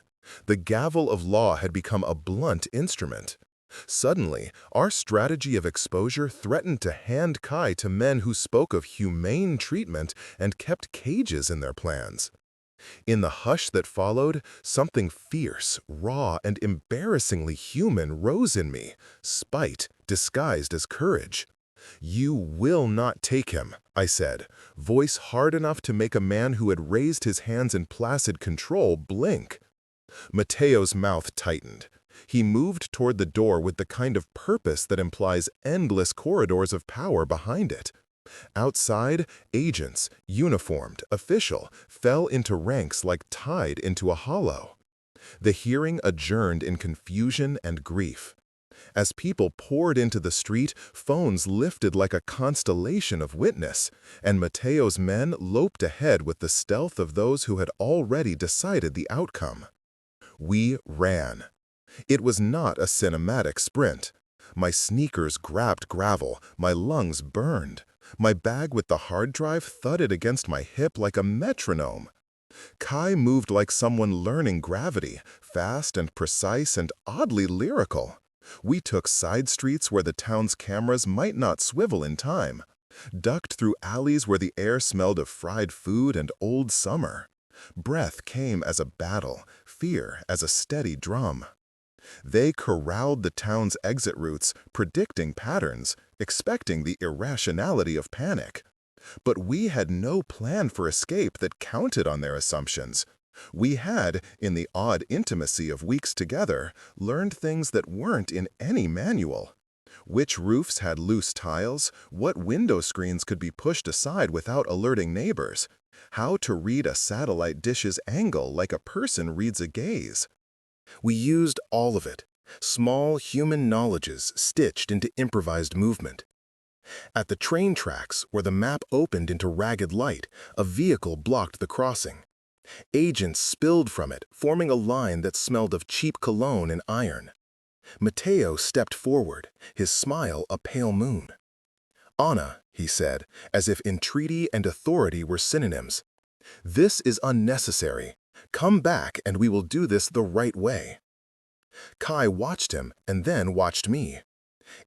The gavel of law had become a blunt instrument. Suddenly, our strategy of exposure threatened to hand Kai to men who spoke of humane treatment and kept cages in their plans. In the hush that followed, something fierce, raw, and embarrassingly human rose in me, spite disguised as courage. "You will not take him," I said, voice hard enough to make a man who had raised his hands in placid control blink. Mateo's mouth tightened. He moved toward the door with the kind of purpose that implies endless corridors of power behind it. Outside, agents, uniformed, official, fell into ranks like tide into a hollow. The hearing adjourned in confusion and grief. As people poured into the street, phones lifted like a constellation of witness, and Mateo's men loped ahead with the stealth of those who had already decided the outcome. We ran. It was not a cinematic sprint. My sneakers grabbed gravel, my lungs burned. My bag with the hard drive thudded against my hip like a metronome. Kai moved like someone learning gravity, fast and precise and oddly lyrical. We took side streets where the town's cameras might not swivel in time, ducked through alleys where the air smelled of fried food and old summer. Breath came as a battle, fear as a steady drum. They corralled the town's exit routes, predicting patterns, expecting the irrationality of panic. But we had no plan for escape that counted on their assumptions. We had, in the odd intimacy of weeks together, learned things that weren't in any manual. Which roofs had loose tiles, what window screens could be pushed aside without alerting neighbors, how to read a satellite dish's angle like a person reads a gaze. We used all of it, small human knowledges stitched into improvised movement. At the train tracks, where the map opened into ragged light, a vehicle blocked the crossing. Agents spilled from it, forming a line that smelled of cheap cologne and iron. Mateo stepped forward, his smile a pale moon. "Anna," he said, as if entreaty and authority were synonyms. "This is unnecessary. Come back and we will do this the right way." Kai watched him and then watched me.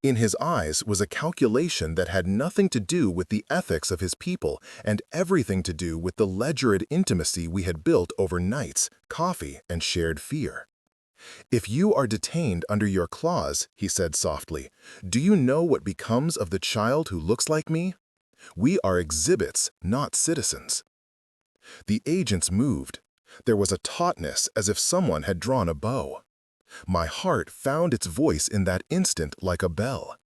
In his eyes was a calculation that had nothing to do with the ethics of his people and everything to do with the ledgered intimacy we had built over nights, coffee, and shared fear. "If you are detained under your claws," he said softly, "do you know what becomes of the child who looks like me? We are exhibits, not citizens." The agents moved. There was a tautness as if someone had drawn a bow. My heart found its voice in that instant like a bell.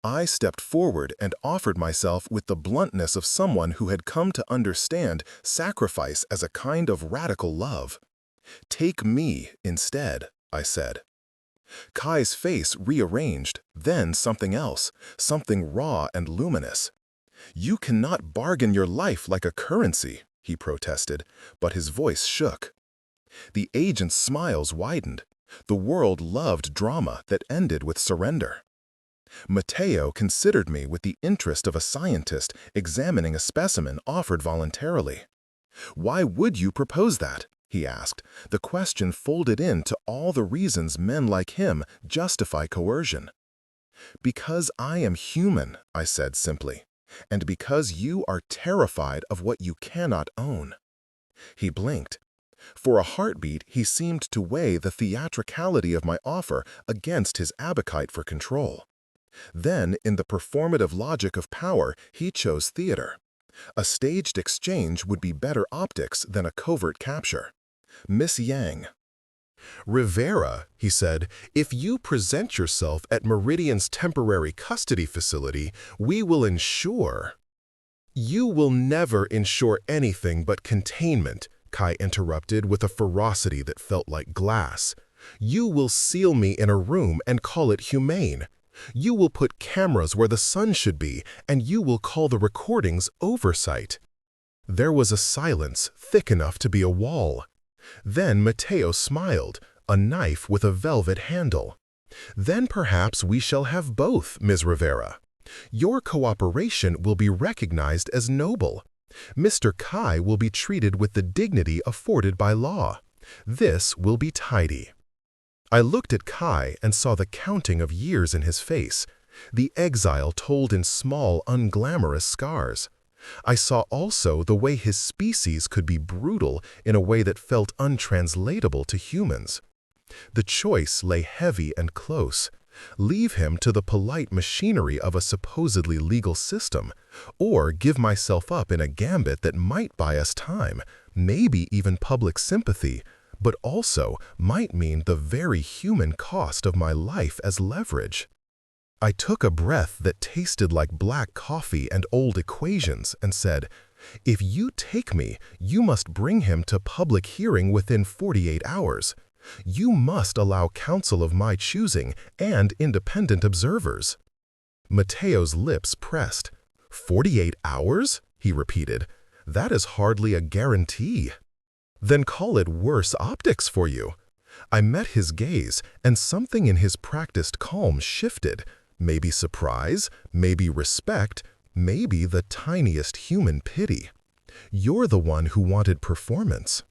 I stepped forward and offered myself with the bluntness of someone who had come to understand sacrifice as a kind of radical love. "Take me instead," I said. Kai's face rearranged, then something else, something raw and luminous. "You cannot bargain your life like a currency," he protested, but his voice shook. The agent's smiles widened. The world loved drama that ended with surrender. Mateo considered me with the interest of a scientist examining a specimen offered voluntarily. "Why would you propose that?" he asked, the question folded into all the reasons men like him justify coercion. "Because I am human," I said simply. and because you are terrified of what you cannot own." He blinked. For a heartbeat, he seemed to weigh the theatricality of my offer against his appetite for control. Then, in the performative logic of power, he chose theater. A staged exchange would be better optics than a covert capture. "Miss Yang." "Rivera," he said, "if you present yourself at Meridian's temporary custody facility, we will ensure—" "You will never ensure anything but containment," Kai interrupted with a ferocity that felt like glass. "You will seal me in a room and call it humane. You will put cameras where the sun should be, and you will call the recordings oversight." There was a silence thick enough to be a wall. Then Mateo smiled, a knife with a velvet handle. "Then perhaps we shall have both, Ms. Rivera. Your cooperation will be recognized as noble. Mr. Kai will be treated with the dignity afforded by law. This will be tidy." I looked at Kai and saw the counting of years in his face, the exile told in small, unglamorous scars. I saw also the way his species could be brutal in a way that felt untranslatable to humans. The choice lay heavy and close. Leave him to the polite machinery of a supposedly legal system, or give myself up in a gambit that might buy us time, maybe even public sympathy, but also might mean the very human cost of my life as leverage. I took a breath that tasted like black coffee and old equations and said, "If you take me, you must bring him to public hearing within 48 hours. You must allow counsel of my choosing and independent observers." Mateo's lips pressed. 48 hours? He repeated. "That is hardly a guarantee." "Then call it worse optics for you." I met his gaze, and something in his practiced calm shifted. Maybe surprise, maybe respect, maybe the tiniest human pity. "You're the one who wanted performance."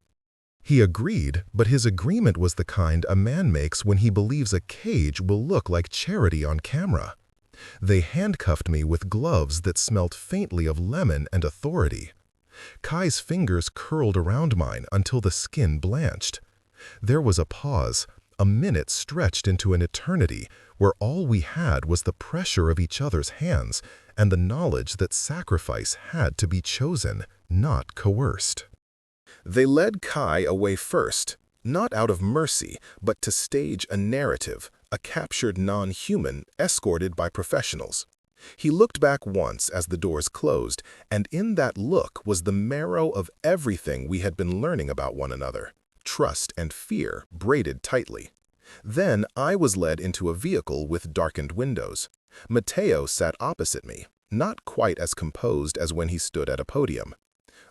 He agreed, but his agreement was the kind a man makes when he believes a cage will look like charity on camera. They handcuffed me with gloves that smelt faintly of lemon and authority. Kai's fingers curled around mine until the skin blanched. There was a pause, a minute stretched into an eternity, where all we had was the pressure of each other's hands and the knowledge that sacrifice had to be chosen, not coerced. They led Kai away first, not out of mercy, but to stage a narrative, a captured non-human escorted by professionals. He looked back once as the doors closed, and in that look was the marrow of everything we had been learning about one another, trust and fear braided tightly. Then I was led into a vehicle with darkened windows. Mateo sat opposite me, not quite as composed as when he stood at a podium.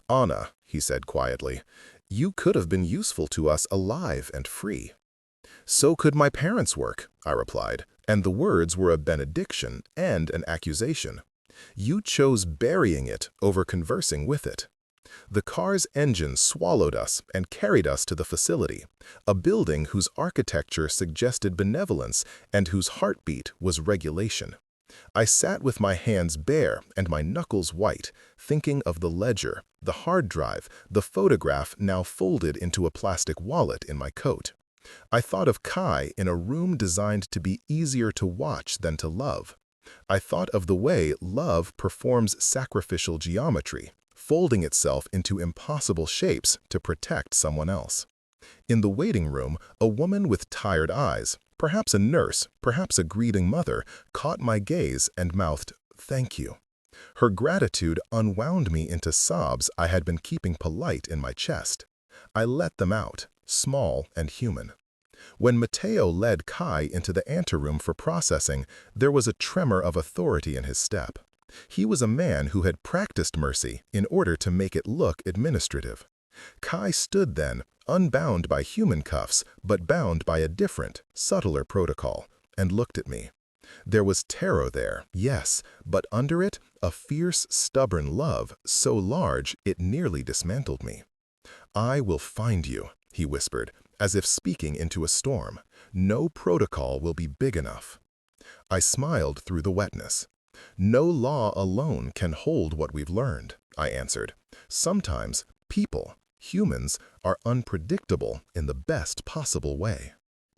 "Anna," he said quietly, "you could have been useful to us alive and free." "So could my parents' work," I replied, and the words were a benediction and an accusation. "You chose burying it over conversing with it." The car's engine swallowed us and carried us to the facility, a building whose architecture suggested benevolence and whose heartbeat was regulation. I sat with my hands bare and my knuckles white, thinking of the ledger, the hard drive, the photograph now folded into a plastic wallet in my coat. I thought of Kai in a room designed to be easier to watch than to love. I thought of the way love performs sacrificial geometry, folding itself into impossible shapes to protect someone else. In the waiting room, a woman with tired eyes, perhaps a nurse, perhaps a grieving mother, caught my gaze and mouthed, "Thank you." Her gratitude unwound me into sobs I had been keeping polite in my chest. I let them out, small and human. When Mateo led Kai into the anteroom for processing, there was a tremor of authority in his step. He was a man who had practiced mercy in order to make it look administrative. Kai stood then, unbound by human cuffs, but bound by a different, subtler protocol, and looked at me. There was terror there, yes, but under it, a fierce, stubborn love so large it nearly dismantled me. "I will find you," he whispered, as if speaking into a storm. "No protocol will be big enough." I smiled through the wetness. No law alone can hold what we've learned, I answered. Sometimes people, humans, are unpredictable in the best possible way.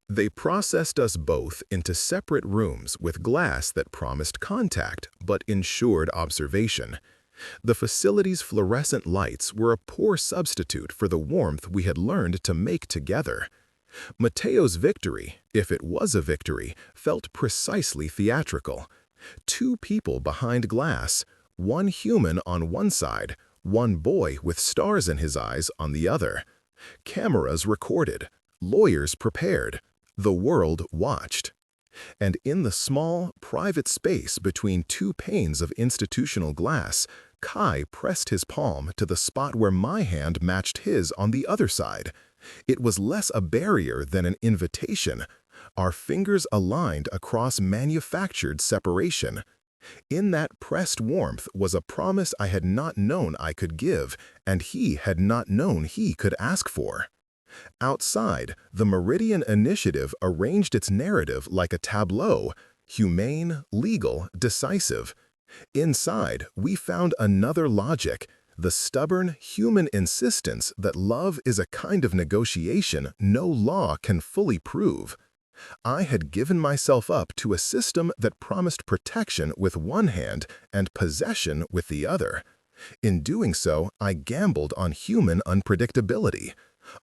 They processed us both into separate rooms with glass that promised contact but ensured observation. The facility's fluorescent lights were a poor substitute for the warmth we had learned to make together. Mateo's victory, if it was a victory, felt precisely theatrical. Two people behind glass, one human on one side, one boy with stars in his eyes on the other. Cameras recorded, lawyers prepared, the world watched. And in the small, private space between two panes of institutional glass, Kai pressed his palm to the spot where my hand matched his on the other side. It was less a barrier than an invitation. Our fingers aligned across manufactured separation. In that pressed warmth was a promise I had not known I could give, and he had not known he could ask for. Outside, the Meridian Initiative arranged its narrative like a tableau, humane, legal, decisive. Inside, we found another logic, the stubborn human insistence that love is a kind of negotiation no law can fully prove. I had given myself up to a system that promised protection with one hand and possession with the other. In doing so, I gambled on human unpredictability,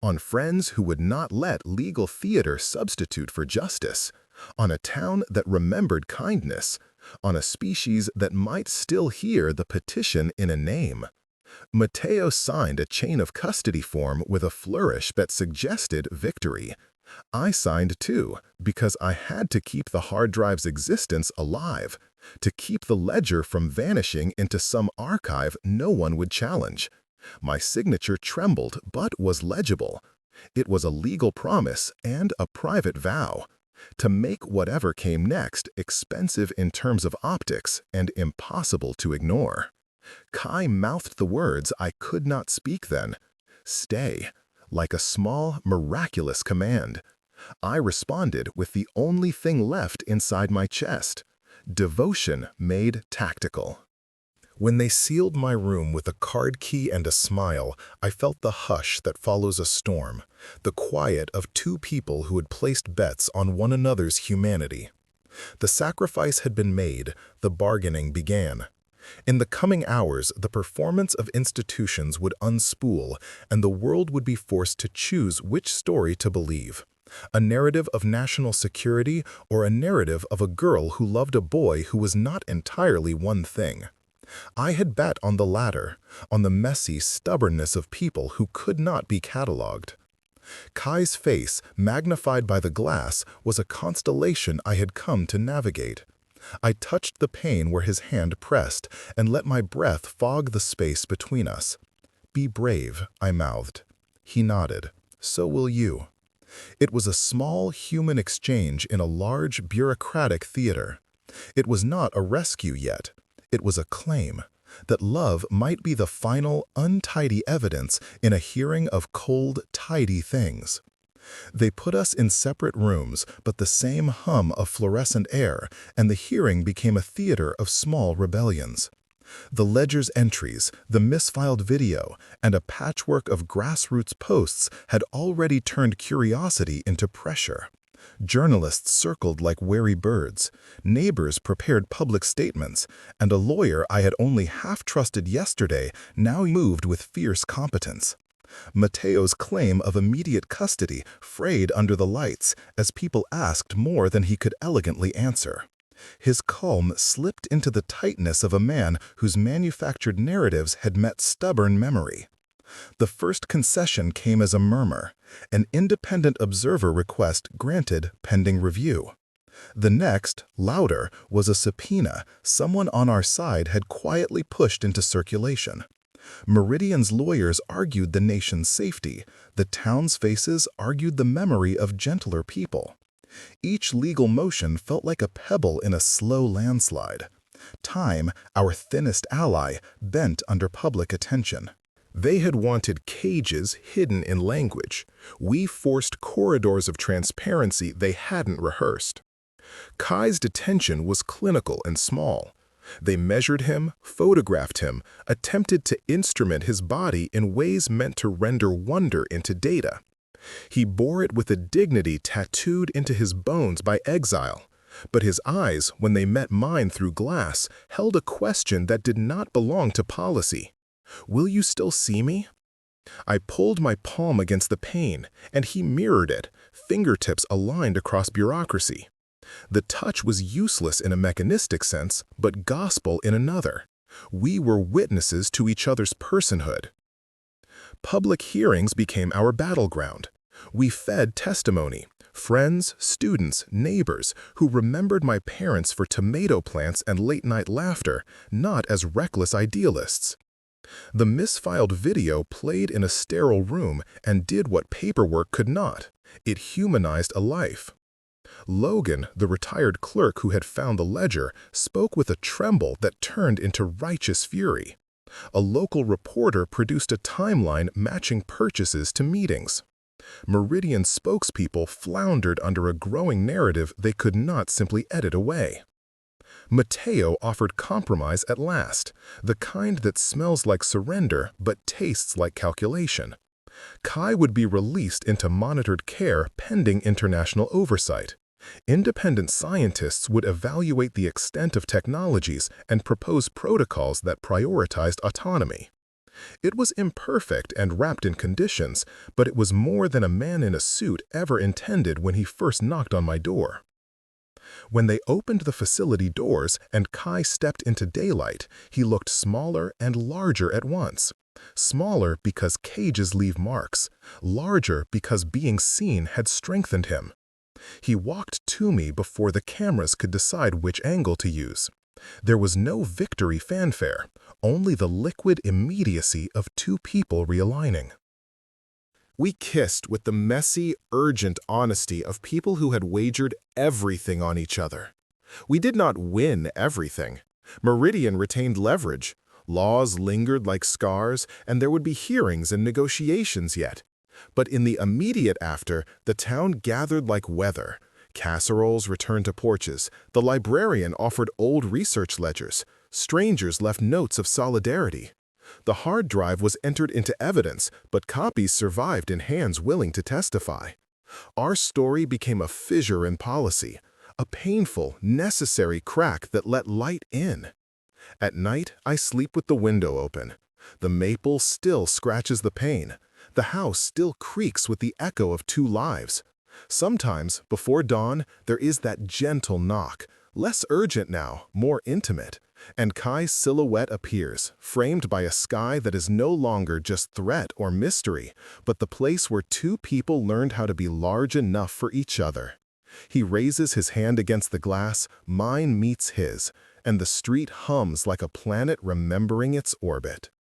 on friends who would not let legal theater substitute for justice, on a town that remembered kindness, on a species that might still hear the petition in a name. Mateo signed a chain of custody form with a flourish that suggested victory. I signed too, because I had to keep the hard drive's existence alive, to keep the ledger from vanishing into some archive no one would challenge. My signature trembled but was legible. It was a legal promise and a private vow, to make whatever came next expensive in terms of optics and impossible to ignore. Kai mouthed the words I could not speak then. Stay, like a small, miraculous command. I responded with the only thing left inside my chest, devotion made tactical. When they sealed my room with a card key and a smile, I felt the hush that follows a storm, the quiet of two people who had placed bets on one another's humanity. The sacrifice had been made, the bargaining began. In the coming hours, the performance of institutions would unspool, and the world would be forced to choose which story to believe. A narrative of national security or a narrative of a girl who loved a boy who was not entirely one thing. I had bet on the latter, on the messy stubbornness of people who could not be catalogued. Kai's face, magnified by the glass, was a constellation I had come to navigate. I touched the pane where his hand pressed and let my breath fog the space between us. "Be brave," I mouthed. He nodded. "So will you." It was a small human exchange in a large bureaucratic theater. It was not a rescue yet. It was a claim that love might be the final, untidy evidence in a hearing of cold, tidy things. They put us in separate rooms, but the same hum of fluorescent air, and the hearing became a theater of small rebellions. The ledger's entries, the misfiled video, and a patchwork of grassroots posts had already turned curiosity into pressure. Journalists circled like wary birds, neighbors prepared public statements, and a lawyer I had only half trusted yesterday now moved with fierce competence. Mateo's claim of immediate custody frayed under the lights as people asked more than he could elegantly answer. His calm slipped into the tightness of a man whose manufactured narratives had met stubborn memory. The first concession came as a murmur, an independent observer request granted pending review. The next, louder, was a subpoena someone on our side had quietly pushed into circulation. Meridian's lawyers argued the nation's safety, the town's faces argued the memory of gentler people. Each legal motion felt like a pebble in a slow landslide. Time, our thinnest ally, bent under public attention. They had wanted cages hidden in language. We forced corridors of transparency they hadn't rehearsed. Kai's detention was clinical and small. They measured him, photographed him, attempted to instrument his body in ways meant to render wonder into data. He bore it with a dignity tattooed into his bones by exile, but his eyes, when they met mine through glass, held a question that did not belong to policy. Will you still see me? I pulled my palm against the pane, and he mirrored it, fingertips aligned across bureaucracy. The touch was useless in a mechanistic sense, but gospel in another. We were witnesses to each other's personhood. Public hearings became our battleground. We fed testimony, friends, students, neighbors who remembered my parents for tomato plants and late-night laughter, not as reckless idealists. The misfiled video played in a sterile room and did what paperwork could not. It humanized a life. Logan, the retired clerk who had found the ledger, spoke with a tremble that turned into righteous fury. A local reporter produced a timeline matching purchases to meetings. Meridian spokespeople floundered under a growing narrative they could not simply edit away. Mateo offered compromise at last, the kind that smells like surrender but tastes like calculation. Kai would be released into monitored care pending international oversight. Independent scientists would evaluate the extent of technologies and propose protocols that prioritized autonomy. It was imperfect and wrapped in conditions, but it was more than a man in a suit ever intended when he first knocked on my door. When they opened the facility doors and Kai stepped into daylight, he looked smaller and larger at once. Smaller because cages leave marks, larger because being seen had strengthened him. He walked to me before the cameras could decide which angle to use. There was no victory fanfare, only the liquid immediacy of two people realigning. We kissed with the messy, urgent honesty of people who had wagered everything on each other. We did not win everything. Meridian retained leverage. Laws lingered like scars, and there would be hearings and negotiations yet. But in the immediate after, the town gathered like weather. Casseroles returned to porches. The librarian offered old research ledgers. Strangers left notes of solidarity. The hard drive was entered into evidence, but copies survived in hands willing to testify. Our story became a fissure in policy, a painful, necessary crack that let light in. At night, I sleep with the window open. The maple still scratches the pane. The house still creaks with the echo of two lives. Sometimes, before dawn, there is that gentle knock, less urgent now, more intimate, and Kai's silhouette appears, framed by a sky that is no longer just threat or mystery, but the place where two people learned how to be large enough for each other. He raises his hand against the glass, mine meets his, and the street hums like a planet remembering its orbit.